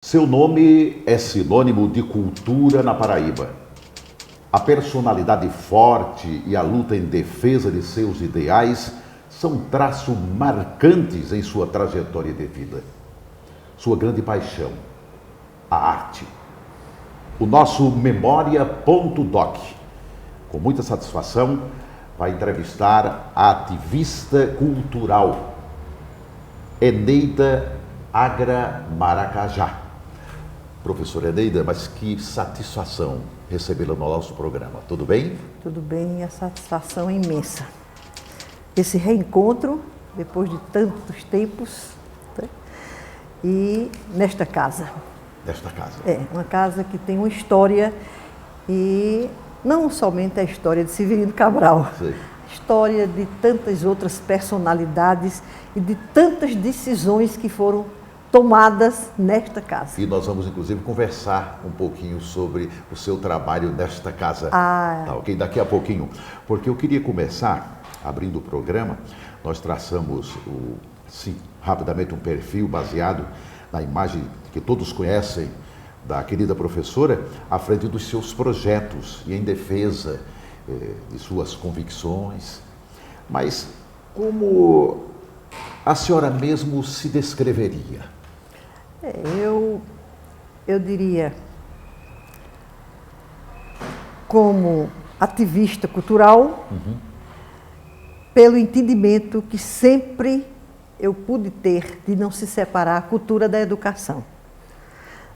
Seu nome é sinônimo de cultura na Paraíba. A personalidade forte e a luta em defesa de seus ideais são traços marcantes em sua trajetória de vida. Sua grande paixão, a arte. O nosso Memória.doc, com muita satisfação, vai entrevistar a ativista cultural Eneida Agra Maracajá. Professora Eneida, mas que satisfação recebê-la no nosso programa. Tudo bem? Tudo bem, a satisfação é imensa. Esse reencontro, depois de tantos tempos, né? E nesta casa. Nesta casa. É, uma casa que tem uma história, e não somente a história de Severino Cabral, Sim. História de tantas outras personalidades e de tantas decisões que foram tomadas nesta casa. E nós vamos, inclusive, conversar um pouquinho sobre o seu trabalho nesta casa. Tá, ok? Daqui a pouquinho. Porque eu queria começar, abrindo o programa, nós traçamos, rapidamente um perfil baseado na imagem que todos conhecem da querida professora, à frente dos seus projetos e em defesa de suas convicções. Mas como a senhora mesmo se descreveria? Eu diria, como ativista cultural, pelo entendimento que sempre eu pude ter de não se separar a cultura da educação,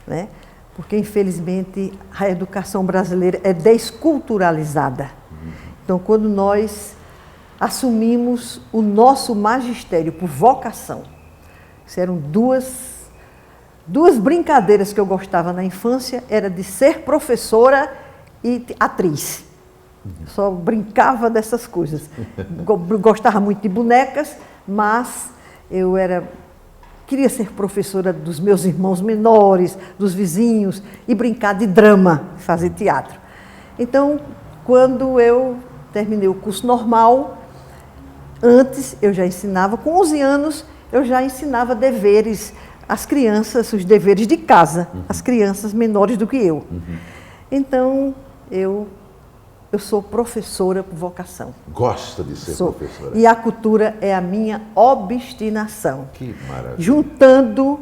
né? Porque, infelizmente, a educação brasileira é desculturalizada. Então, quando nós assumimos o nosso magistério por vocação, isso eram duas brincadeiras que eu gostava na infância, era de ser professora e atriz. Só brincava dessas coisas. Gostava muito de bonecas, mas eu queria ser professora dos meus irmãos menores, dos vizinhos, e brincar de drama, fazer teatro. Então, quando eu terminei o curso normal, antes eu já ensinava, com 11 anos, eu já ensinava deveres às crianças, os deveres de casa, as crianças menores do que eu. Então, eu sou professora por vocação. Gosta de ser professora? E a cultura é a minha obstinação. Que maravilha. Juntando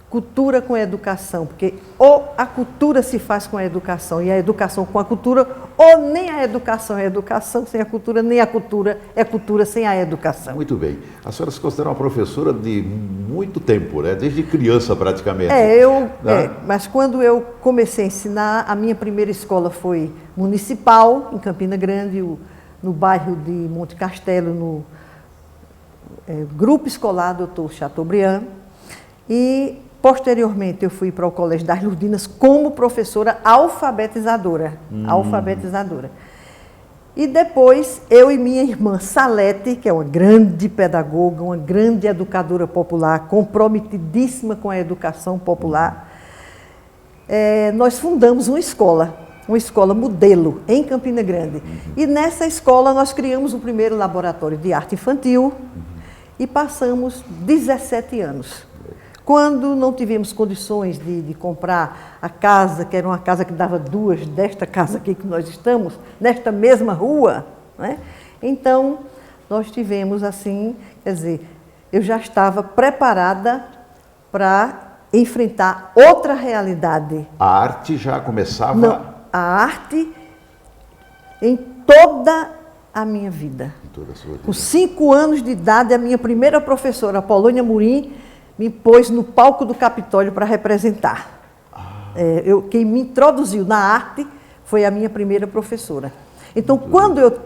cultura com a educação, porque ou a cultura se faz com a educação e a educação com a cultura, ou nem a educação é educação sem a cultura, nem a cultura é cultura sem a educação. Muito bem. A senhora se considera uma professora de muito tempo, né? Desde criança praticamente. Mas quando eu comecei a ensinar, a minha primeira escola foi municipal, em Campina Grande, no bairro de Monte Castelo, no Grupo Escolar Dr. Chateaubriand, e posteriormente eu fui para o Colégio das Lourdinas como professora alfabetizadora. E depois eu e minha irmã Salete, que é uma grande pedagoga, uma grande educadora popular, comprometidíssima com a educação popular, nós fundamos uma escola modelo em Campina Grande. E nessa escola nós criamos o primeiro laboratório de arte infantil e passamos 17 anos. Quando não tivemos condições de comprar a casa, que era uma casa que dava duas desta casa aqui que nós estamos, nesta mesma rua, né? Então, nós tivemos assim, quer dizer, eu já estava preparada para enfrentar outra realidade. A arte já começava? Não, a arte em toda a minha vida. Em toda a sua vida. Com 5 anos de idade, a minha primeira professora, Polônia Murim, me pôs no palco do Capitólio para representar. Quem me introduziu na arte foi a minha primeira professora. Então, quando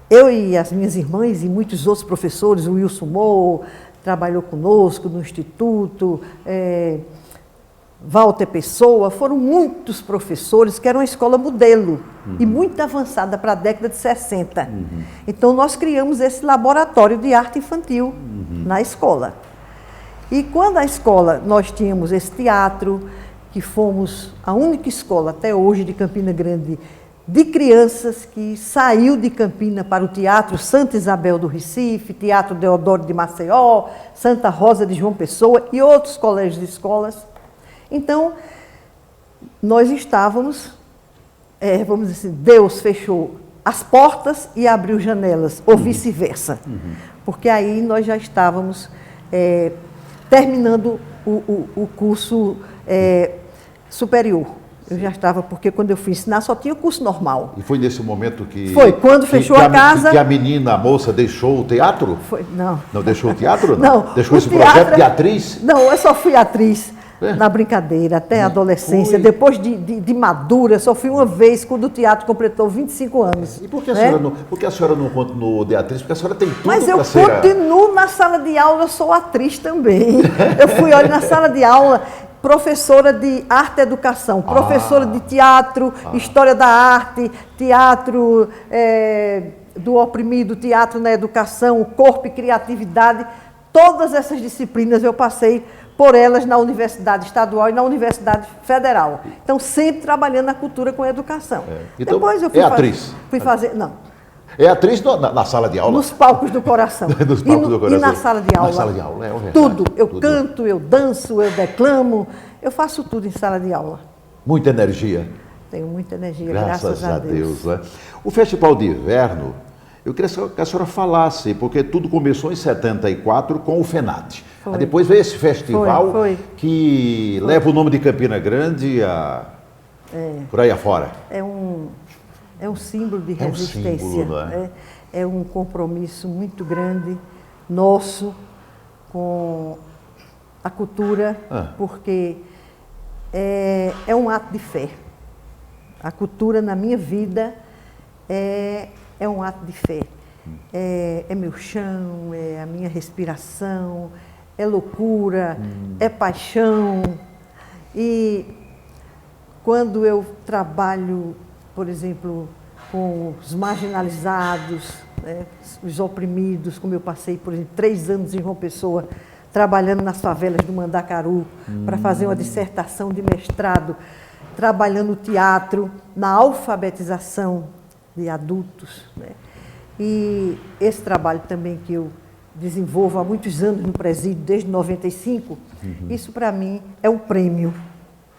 eu e as minhas irmãs e muitos outros professores, o Wilson Moore trabalhou conosco no Instituto, Walter Pessoa, foram muitos professores que eram uma escola modelo e muito avançada para a década de 60. Então, nós criamos esse laboratório de arte infantil na escola. E quando a escola, nós tínhamos esse teatro, que fomos a única escola até hoje de Campina Grande de crianças que saiu de Campina para o Teatro Santa Isabel do Recife, Teatro Deodoro de Maceió, Santa Rosa de João Pessoa e outros colégios e escolas. Então, nós estávamos, vamos dizer assim, Deus fechou as portas e abriu janelas, ou vice-versa. Porque aí nós já estávamos terminando o curso superior. Eu já estava, porque quando eu fui ensinar só tinha o curso normal. E foi nesse momento que... Foi, quando fechou a casa... Que a menina, a moça, deixou o teatro? Foi, não. Não deixou o teatro? Não. Deixou esse projeto de atriz? Não, eu só fui atriz na brincadeira, até a adolescência. Foi. Depois de madura, só fui uma vez quando o teatro completou 25 anos. E por que a senhora não continuou de atriz? Porque a senhora tem tudo Mas eu para ser... continuo na sala de aula, eu sou atriz também. Eu fui, olha, na sala de aula... professora de arte e educação, professora de teatro, história da arte, teatro do oprimido, teatro na educação, corpo e criatividade. Todas essas disciplinas eu passei por elas na Universidade Estadual e na Universidade Federal. Então, sempre trabalhando na cultura com a educação. Então, depois eu fui atriz? Fui fazer, não. É atriz na sala de aula? Nos palcos do coração. Nos palcos do coração. E na sala de aula. Na sala de aula, verdade. Tudo. Eu canto, eu danço, eu declamo. Eu faço tudo em sala de aula. Muita energia. Tenho muita energia, graças a Deus. Né? O Festival de Inverno, eu queria que a senhora falasse, porque tudo começou em 74 com o FENAT. Aí depois veio esse festival que leva o nome de Campina Grande por aí afora. É um símbolo de resistência. Um símbolo, não é? É um compromisso muito grande nosso com a cultura, porque é um ato de fé. A cultura na minha vida é um ato de fé. É meu chão, é a minha respiração, é loucura, é paixão. E quando eu trabalho, por exemplo, com os marginalizados, os oprimidos, como eu passei, por exemplo, 3 anos em João Pessoa, trabalhando nas favelas do Mandacaru, para fazer uma dissertação de mestrado, trabalhando no teatro, na alfabetização de adultos. E esse trabalho também que eu desenvolvo há muitos anos no presídio, desde 95, isso para mim é um prêmio,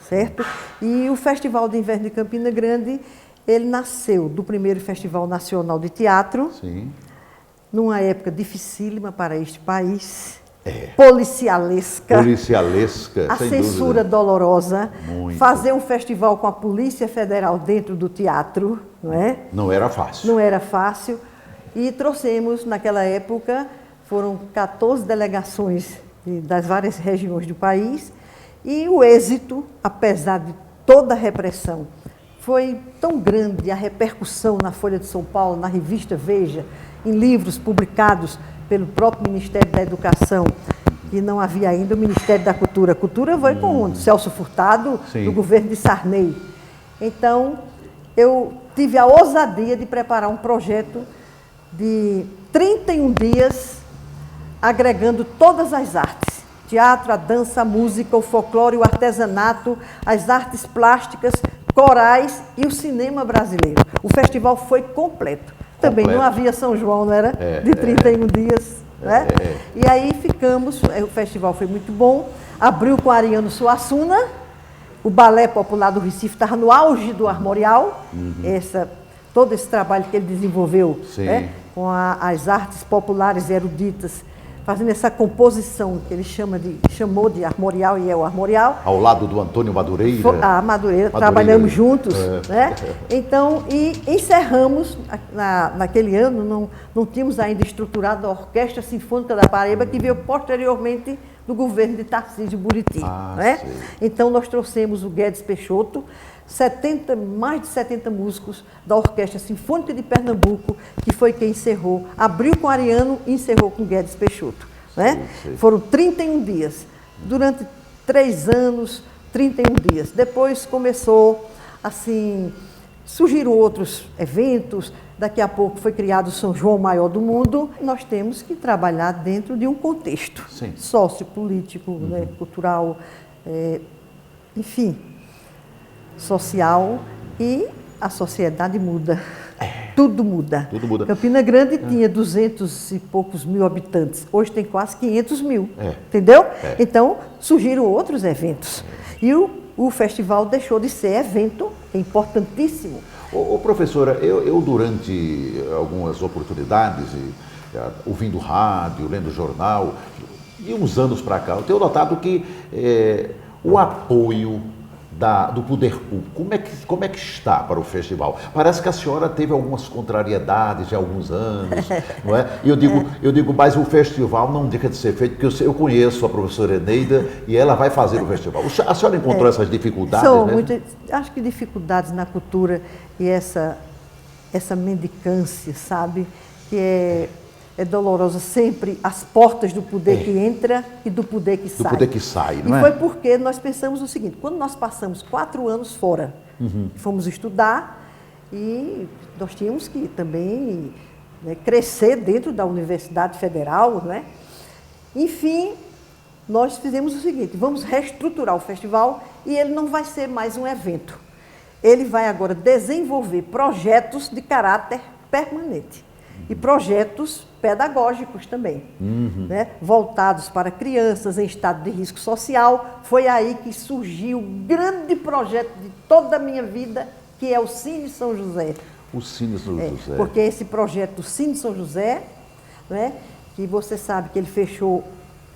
certo? E o Festival de Inverno de Campina Grande, ele nasceu do primeiro Festival Nacional de Teatro, numa época dificílima para este país, policialesca, a censura dolorosa, fazer um festival com a Polícia Federal dentro do teatro, não é? Não era fácil. Não era fácil. E trouxemos, naquela época, foram 14 delegações das várias regiões do país, e o êxito, apesar de toda a repressão, foi tão grande a repercussão na Folha de São Paulo, na revista Veja, em livros publicados pelo próprio Ministério da Educação, que não havia ainda o Ministério da Cultura. A cultura foi com o Celso Furtado, do governo de Sarney. Então, eu tive a ousadia de preparar um projeto de 31 dias, agregando todas as artes. Teatro, a dança, a música, o folclore, o artesanato, as artes plásticas, corais e o cinema brasileiro. O festival foi completo. Também não havia São João, não era? De 31 dias. Né? E aí ficamos, o festival foi muito bom, abriu com Ariano Suassuna, o Balé Popular do Recife estava no auge do armorial, todo esse trabalho que ele desenvolveu com as artes populares eruditas, fazendo essa composição que ele chamou de armorial, e é o armorial. Ao lado do Antônio Madureira. Madureira, trabalhamos juntos. Né? Então, e encerramos, naquele ano, não tínhamos ainda estruturado a Orquestra Sinfônica da Paraíba, que veio posteriormente do governo de Tarcísio Buriti. Né? Então, nós trouxemos o Guedes Peixoto, mais de 70 músicos da Orquestra Sinfônica de Pernambuco, que foi quem encerrou, abriu com Ariano e encerrou com Guedes Peixoto. Né? Foram 31 dias. Durante 3 anos, 31 dias. Depois começou, assim, surgiram outros eventos, daqui a pouco foi criado o São João Maior do Mundo. Nós temos que trabalhar dentro de um contexto sociopolítico, né, cultural, enfim, social, e a sociedade muda. Tudo muda. Tudo muda. Campina Grande tinha 200 e poucos mil habitantes, hoje tem quase 500 mil, entendeu? Então, surgiram outros eventos. E o festival deixou de ser evento, é importantíssimo. Professora, eu durante algumas oportunidades, ouvindo rádio, lendo jornal, de uns anos para cá, eu tenho notado que o apoio do poder público, como é que está para o festival? Parece que a senhora teve algumas contrariedades de alguns anos, não é? E eu digo, mas o festival não deixa de ser feito, porque eu conheço a professora Eneida e ela vai fazer o festival. A senhora encontrou essas dificuldades? São muitas, acho que dificuldades na cultura e essa mendicância, sabe? Que é dolorosa, sempre as portas do poder que entra e do poder que sai. Do poder que sai, não é? E foi porque nós pensamos o seguinte, quando nós passamos 4 anos fora, fomos estudar e nós tínhamos que também, né, crescer dentro da Universidade Federal, né? Enfim, nós fizemos o seguinte, vamos reestruturar o festival e ele não vai ser mais um evento. Ele vai agora desenvolver projetos de caráter permanente. E projetos pedagógicos também, né? Voltados para crianças em estado de risco social. Foi aí que surgiu o grande projeto de toda a minha vida, que é o Cine São José. O Cine São José. Porque esse projeto do Cine São José, né, que você sabe que ele fechou,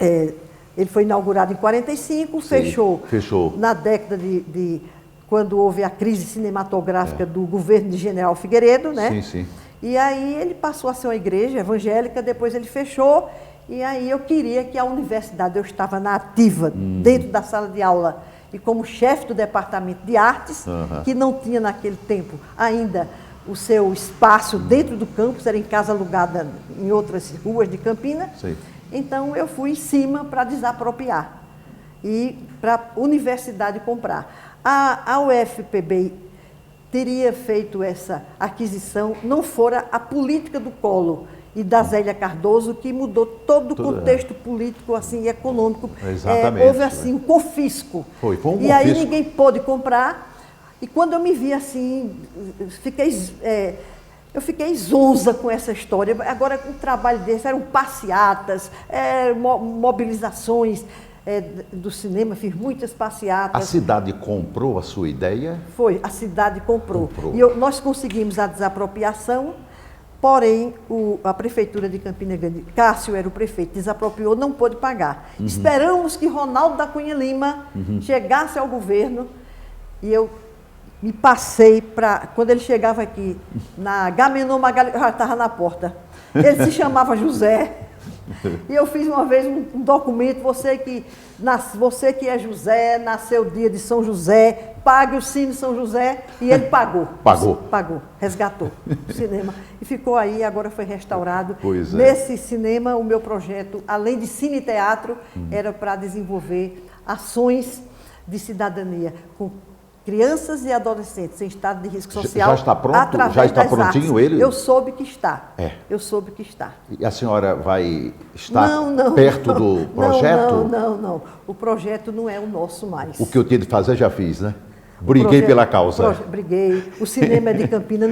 ele foi inaugurado em 45, fechou na década de quando houve a crise cinematográfica do governo de General Figueiredo, né? Sim, sim. E aí ele passou a ser uma igreja evangélica, depois ele fechou, e aí eu queria que a universidade, eu estava na ativa, dentro da sala de aula, e como chefe do departamento de artes, que não tinha naquele tempo ainda o seu espaço dentro do campus, era em casa alugada em outras ruas de Campina. Sim. Então eu fui em cima para desapropriar e para a universidade comprar. A UFPB teria feito essa aquisição, não fora a política do Collor e da Zélia Cardoso, que mudou todo o contexto político assim, e econômico. Exatamente. Houve assim um confisco. Foi um confisco. E aí ninguém pôde comprar. E quando eu me vi assim, eu fiquei zonza com essa história. Agora, o trabalho desse eram passeatas, mobilizações, do cinema, fiz muitas passeatas. A cidade comprou a sua ideia? Foi, a cidade comprou. E nós conseguimos a desapropriação, porém a Prefeitura de Campina Grande, Cássio era o prefeito, desapropriou, não pôde pagar. Esperamos que Ronaldo da Cunha Lima chegasse ao governo e eu me passei para... Quando ele chegava aqui, na Agamenon Magalhães, eu já estava na porta. Ele se chamava José. E eu fiz uma vez um documento, você que é José, nasceu dia de São José, pague o Cine São José, e ele pagou. Pagou, resgatou o cinema. E ficou aí, agora foi restaurado. Pois é. Nesse cinema, o meu projeto, além de cine e teatro, era para desenvolver ações de cidadania com crianças e adolescentes em estado de risco social. Já está pronto? Já está prontinho ele? Eu soube que está. Eu soube que está. E a senhora vai estar perto do projeto? Não. O projeto não é o nosso mais. O que eu tinha de fazer já fiz, né? Briguei pela causa. Briguei. O cinema é de Campina.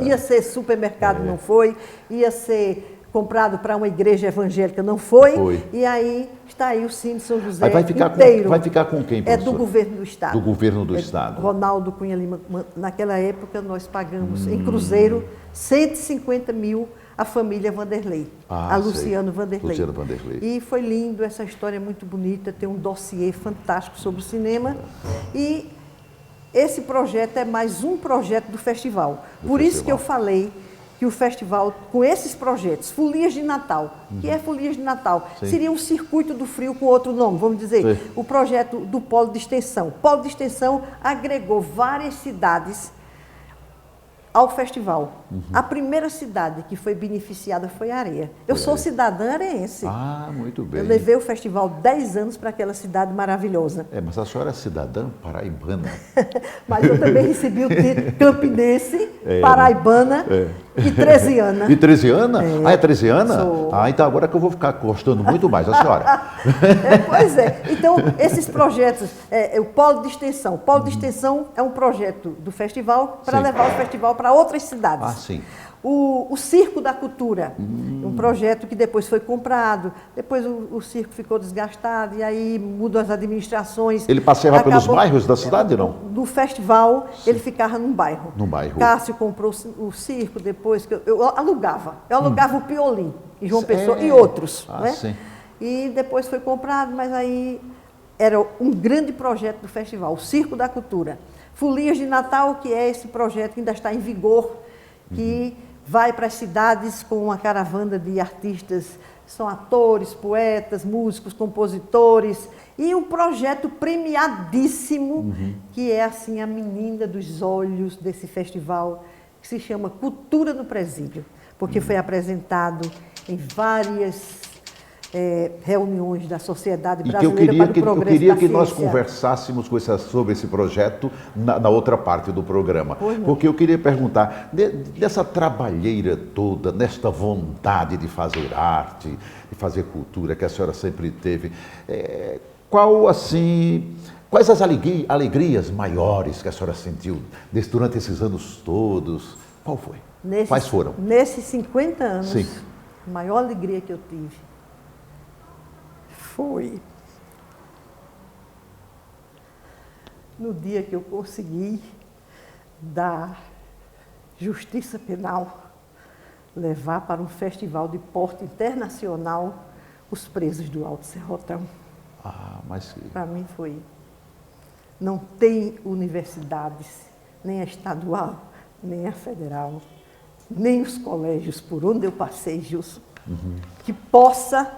Ia ser supermercado, não foi. Ia ser comprado para uma igreja evangélica, não foi. E aí está aí o Cine São José inteiro. Vai ficar com quem, professor? É do governo do Estado. Do governo do Estado. Ronaldo Cunha Lima. Naquela época nós pagamos em cruzeiro 150 mil a família Vanderlei, a Luciano Vanderlei. Luciano Vanderlei. E foi lindo, essa história é muito bonita, tem um dossiê fantástico sobre o cinema. E esse projeto é mais um projeto do festival. Por isso que eu falei que o festival, com esses projetos, Folias de Natal, que é Folias de Natal, seria um circuito do frio com outro nome, vamos dizer, o projeto do Polo de Extensão. O Polo de Extensão agregou várias cidades ao festival. A primeira cidade que foi beneficiada foi Areia. Eu sou cidadã areense. Ah, muito bem. Eu levei o festival 10 anos para aquela cidade maravilhosa. Mas a senhora é cidadã paraibana. Mas eu também recebi o título campinense, paraibana e tresiana. E tresiana? É tresiana? Sou. Então agora que eu vou ficar gostando muito mais, a senhora. Pois é. Então, esses projetos, o Polo de Extensão. O Polo de Extensão é um projeto do festival para levar o festival para outras cidades. Sim. O Circo da Cultura, um projeto que depois foi comprado, depois o circo ficou desgastado e aí mudou as administrações. Ele passeava pelos bairros da cidade, não? No festival, ele ficava num bairro. Num bairro. Cássio comprou o circo depois, que eu alugava. Eu alugava o Piolim, em João Pessoa, e outros. Né? Sim. E depois foi comprado, mas aí era um grande projeto do festival, o Circo da Cultura. Folias de Natal, que é esse projeto que ainda está em vigor, que vai para as cidades com uma caravana de artistas, são atores, poetas, músicos, compositores, e um projeto premiadíssimo, que é assim a menina dos olhos desse festival, que se chama Cultura no Presídio, porque foi apresentado em várias reuniões da Sociedade Brasileira para o Progresso da Ciência. Eu queria que nós conversássemos sobre esse projeto na outra parte do programa. Porque eu queria perguntar, dessa trabalheira toda, nesta vontade de fazer arte, de fazer cultura que a senhora sempre teve, quais as alegrias maiores que a senhora sentiu durante esses anos todos? Qual foi? Quais foram? Nesses 50 anos, Sim. A maior alegria que eu tive foi no dia que eu consegui da Justiça Penal levar para um festival de porte internacional os presos do Alto Serrotão. Para mim foi. Não tem universidades, nem a estadual, nem a federal, nem os colégios por onde eu passei, Gilson, que possa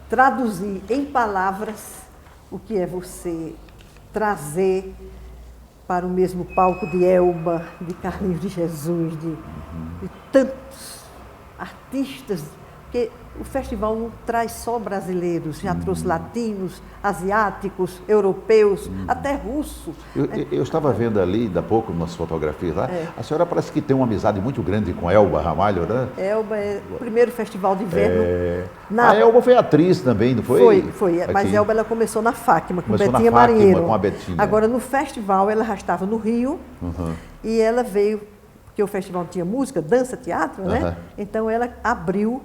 traduzir em palavras o que é você trazer para o mesmo palco de Elba, de Carlinhos de Jesus, de tantos artistas, porque o festival não traz só brasileiros, já trouxe latinos, asiáticos, europeus, até russo. Eu estava vendo ali, da pouco, nas fotografias lá, a senhora parece que tem uma amizade muito grande com Elba Ramalho, né? Elba é o primeiro festival de inverno. A Elba foi atriz também, não foi? Foi. Mas Elba ela começou na Fátima, com Começou Betinha na Fátima, Marinheiro. com a Betinha. Agora, no festival, ela já estava no Rio e ela veio, porque o festival tinha música, dança, teatro, né? Então, ela abriu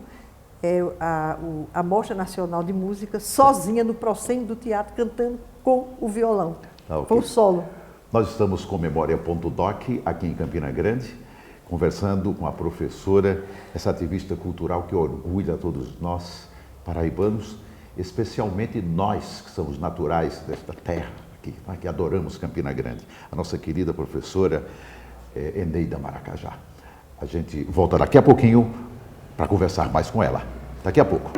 a Mostra Nacional de Música sozinha no proscênio do teatro, cantando com o violão. Foi um solo. Nós estamos com Memória.doc aqui em Campina Grande, conversando com a professora, essa ativista cultural que orgulha a todos nós, paraibanos, especialmente nós que somos naturais desta terra, que adoramos Campina Grande. A nossa querida professora Eneida Maracajá. A gente volta daqui a pouquinho para conversar mais com ela. Daqui a pouco.